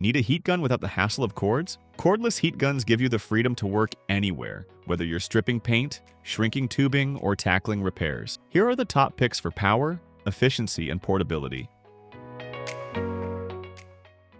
Need a heat gun without the hassle of cords? Cordless heat guns give you the freedom to work anywhere, whether you're stripping paint, shrinking tubing, or tackling repairs. Here are the top picks for power, efficiency, and portability.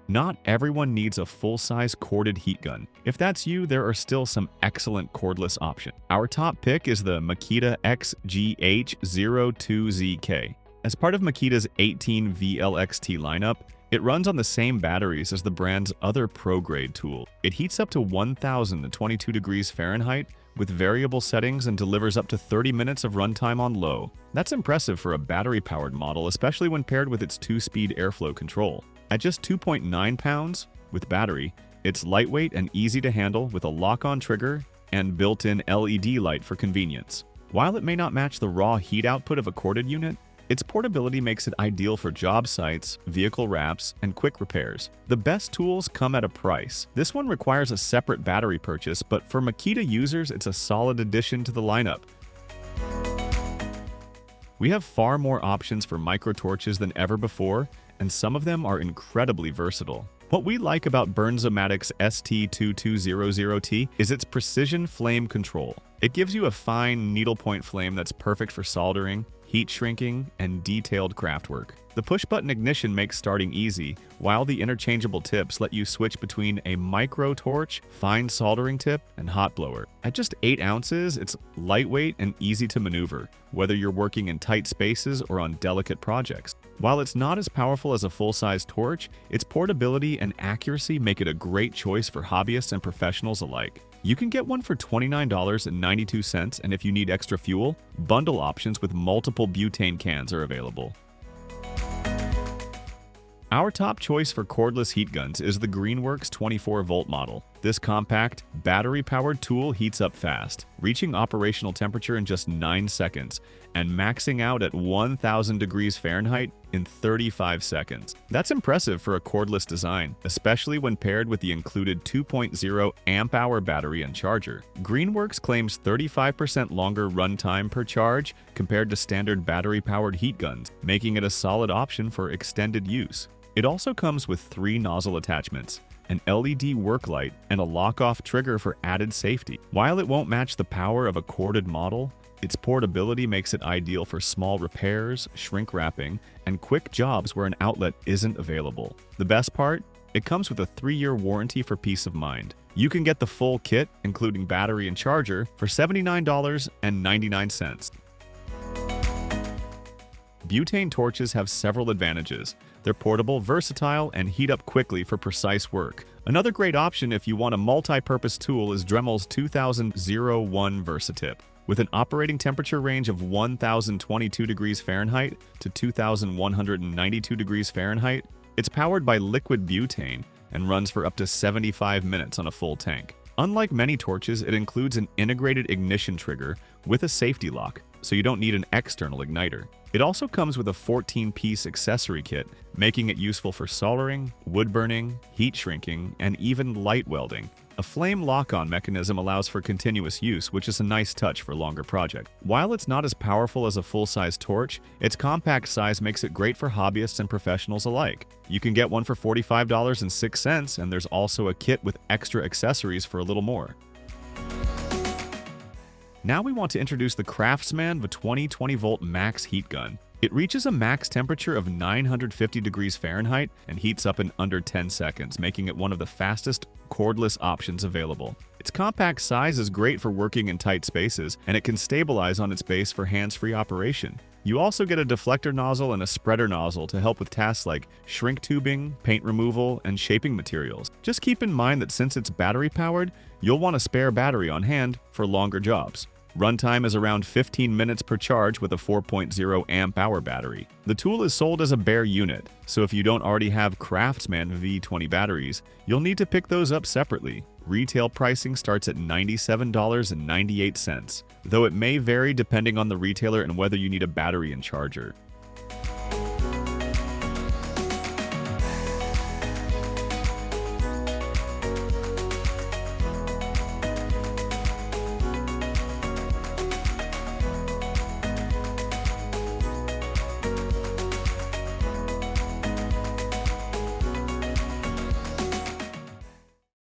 Not everyone needs a full-size corded heat gun. If that's you, there are still some excellent cordless options. Our top pick is the Makita XGH02ZK. As part of Makita's 18 VLXT lineup, it runs on the same batteries as the brand's other pro-grade tool. It heats up to 1,022 degrees Fahrenheit with variable settings and delivers up to 30 minutes of runtime on low. That's impressive for a battery-powered model, especially when paired with its 2-speed airflow control. At just 2.9 pounds with battery, it's lightweight and easy to handle with a lock-on trigger and built-in LED light for convenience. While it may not match the raw heat output of a corded unit, its portability makes it ideal for job sites, vehicle wraps, and quick repairs. The best tools come at a price. This one requires a separate battery purchase, but for Makita users, it's a solid addition to the lineup. We have far more options for micro-torches than ever before, and some of them are incredibly versatile. What we like about BERNZOMATIC'S ST2200T is its precision flame control. It gives you a fine needlepoint flame that's perfect for soldering, heat shrinking, and detailed craftwork. The push-button ignition makes starting easy, while the interchangeable tips let you switch between a micro torch, fine soldering tip, and hot blower. At just 8 ounces, it's lightweight and easy to maneuver, whether you're working in tight spaces or on delicate projects. While it's not as powerful as a full-size torch, its portability and accuracy make it a great choice for hobbyists and professionals alike. You can get one for $29.92, and if you need extra fuel, bundle options with multiple butane cans are available. Our top choice for cordless heat guns is the GREENWORKS 24-volt model. This compact, battery-powered tool heats up fast, reaching operational temperature in just 9 seconds and maxing out at 1,000 degrees Fahrenheit in 35 seconds. That's impressive for a cordless design, especially when paired with the included 2.0 amp-hour battery and charger. GREENWORKS claims 35% longer runtime per charge compared to standard battery-powered heat guns, making it a solid option for extended use. It also comes with 3 nozzle attachments, an LED work light, and a lock-off trigger for added safety. While it won't match the power of a corded model, its portability makes it ideal for small repairs, shrink wrapping, and quick jobs where an outlet isn't available. The best part? It comes with a 3-year warranty for peace of mind. You can get the full kit, including battery and charger, for $79.99. Butane torches have several advantages. They're portable, versatile, and heat up quickly for precise work. Another great option if you want a multi-purpose tool is DREMEL's 2001 VERSATIP. With an operating temperature range of 1,022 degrees Fahrenheit to 2,192 degrees Fahrenheit, it's powered by liquid butane and runs for up to 75 minutes on a full tank. Unlike many torches, it includes an integrated ignition trigger with a safety lock, so you don't need an external igniter. It also comes with a 14-piece accessory kit, making it useful for soldering, wood burning, heat shrinking, and even light welding. A flame lock-on mechanism allows for continuous use, which is a nice touch for longer projects. While it's not as powerful as a full-size torch, its compact size makes it great for hobbyists and professionals alike. You can get one for $45.06, and there's also a kit with extra accessories for a little more. Now we want to introduce the CRAFTSMAN 20-volt max heat gun. It reaches a max temperature of 950 degrees Fahrenheit and heats up in under 10 seconds, making it one of the fastest cordless options available. Its compact size is great for working in tight spaces, and it can stabilize on its base for hands-free operation. You also get a deflector nozzle and a spreader nozzle to help with tasks like shrink tubing, paint removal, and shaping materials. Just keep in mind that since it's battery-powered, you'll want a spare battery on hand for longer jobs. Runtime is around 15 minutes per charge with a 4.0 amp-hour battery. The tool is sold as a bare unit, so if you don't already have CRAFTSMAN V20 batteries, you'll need to pick those up separately. Retail pricing starts at $97.98, though it may vary depending on the retailer and whether you need a battery and charger.